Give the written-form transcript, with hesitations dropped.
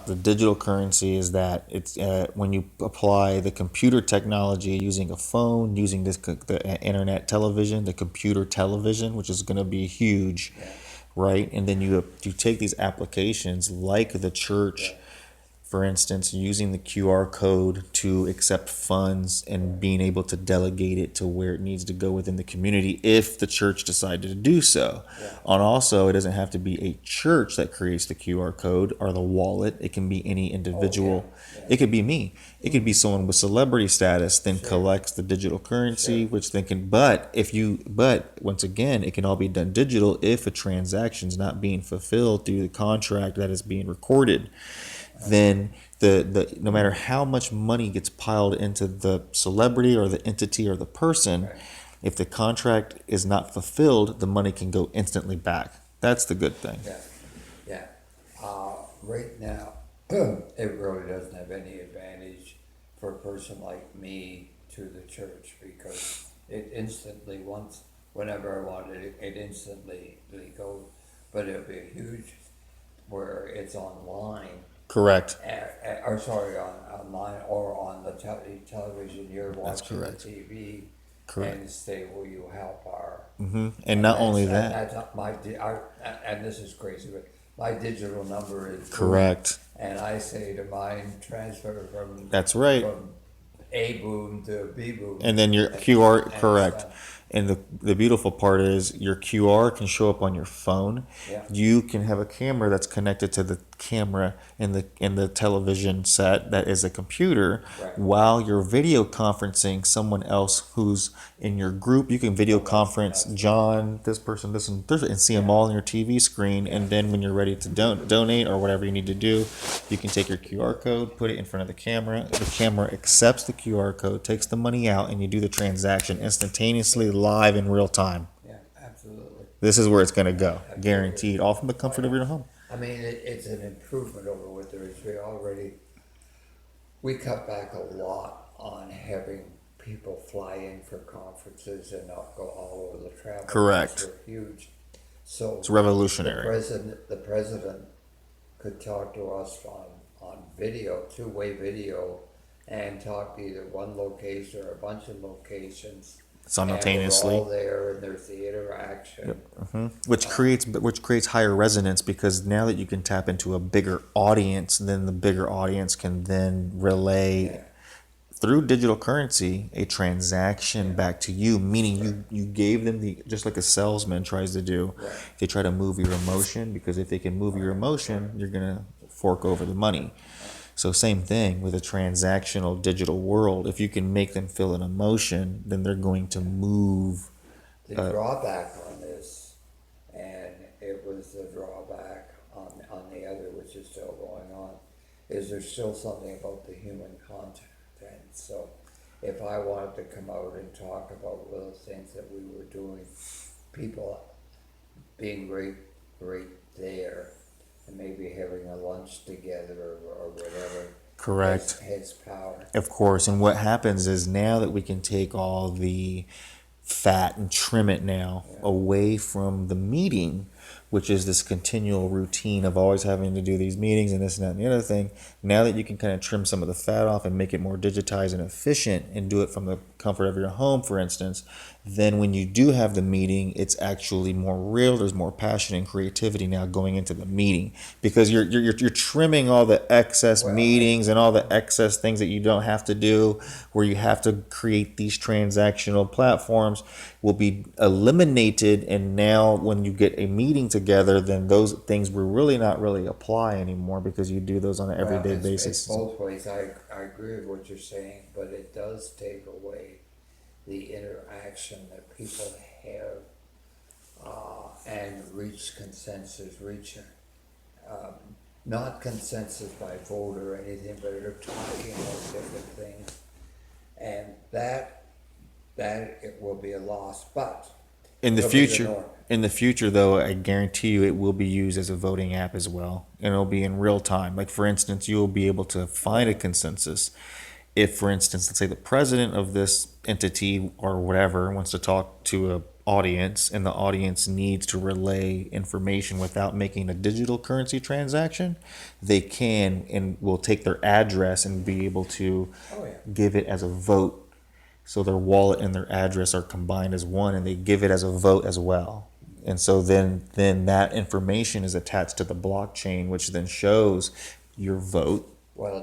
The digital currency is that it's when you apply the computer technology using a phone, using the internet television, the computer television, which is going to be huge, Yeah, right? And then you take these applications like the church, yeah, for instance, using the QR code to accept funds and right, being able to delegate it to where it needs to go within the community if the church decided to do so. yeah, And also, it doesn't have to be a church that creates the QR code or the wallet. It can be any oh, yeah, individual. yeah, It could be me. It could be mm, someone with celebrity status, then sure, collects the digital currency, sure, which then can, but once again, it can all be done digital if a transaction is not being fulfilled through the contract that is being recorded. right, Then the no matter how much money gets piled into the celebrity or the entity or the person, right, if the contract is not fulfilled, the money can go instantly back. That's the good thing. yeah, yeah. Right now, it really doesn't have any advantage for a person like me to the church because it instantly, whenever I wanted it, it instantly goes. But it'll be huge where it's online, Correct. or sorry, online or on the television. You're That's watching the correct. TV Correct. and say, "Will you help our?" And And not only that, that's not and this is crazy, but my digital number is boom, correct. and I say to mine, transfer That's right. from A boom to B boom, And then your QR, and it's correct. done. And the beautiful part is your QR can show up on your phone. Yeah, You can have a camera that's connected to the camera in the television set that is a computer right. while you're video conferencing someone else who's in your group. You can video Oh, conference that's John, this person, this and see them yeah, all on your TV screen. yeah, And then when you're ready to donate or whatever you need to do, you can take your QR code, put it in front of the camera. The camera accepts the QR code, takes the money out, and you do the transaction instantaneously, live in real time. yeah, absolutely, This is where it's going to go, absolutely. guaranteed, all from the Oh comfort of yeah. your home. I mean, it's an improvement over what there is. We cut back a lot on having people fly in for conferences and not go all over the travel costs Correct. were huge. So It's revolutionary. the president could talk to us on video, two-way video, and talk to either one location or a bunch of locations. And we're all Simultaneously. there and there's the interaction. Which creates higher resonance because now that you can tap into a bigger audience, then the bigger audience can then relay Yeah, through digital currency a transaction yeah, back to you, meaning right, you gave them the, just like a salesman tries to do. right, They try to move your emotion because if they can move your right, right, emotion, you're gonna fork over the money. right. So same thing with a transactional digital world. If you can make them feel an emotion, then they're going to move. The uh, drawback on this, and it was the drawback on the other, which is still going on, is there's still something about the human content. So if I wanted to come out and talk about those things that we were doing, people being right there, and maybe having a lunch together or whatever, Correct. has power. Of course. And what happens is now that we can take all the fat and trim it now Yeah, away from the meeting, which is this continual routine of always having to do these meetings and this and that and the other thing. Now that you can kind of trim some of the fat off and make it more digitized and efficient and do it from the comfort of your home, for instance, then when you do have the meeting, it's actually more real. There's more passion and creativity now going into the meeting because you're trimming all the excess well, and meetings and all the excess things that you don't have to do, where you have to create these transactional platforms will be eliminated. And now when you get a meeting together, then those things will really not really apply anymore because you do those on an well, everyday it's basis. both ways. I agree with what you're saying, but it does take away the interaction that people have and reach consensus, um, not consensus by vote or anything, but they're talking about different things, and that it will be a loss, but In the it'll be the future, norm. in the future though, I guarantee you it will be used as a voting app as well. And it'll be in real time. Like for instance, you'll be able to find a consensus. If, for instance, let's say the president of this entity or whatever wants to talk to audience and the audience needs to relay information without making a digital currency transaction, they can and will take their address and be able to Oh, yeah. give it as a vote. So their wallet and their address are combined as one, and they give it as a vote as well. And so then that information is attached to the blockchain, which then shows your vote Well,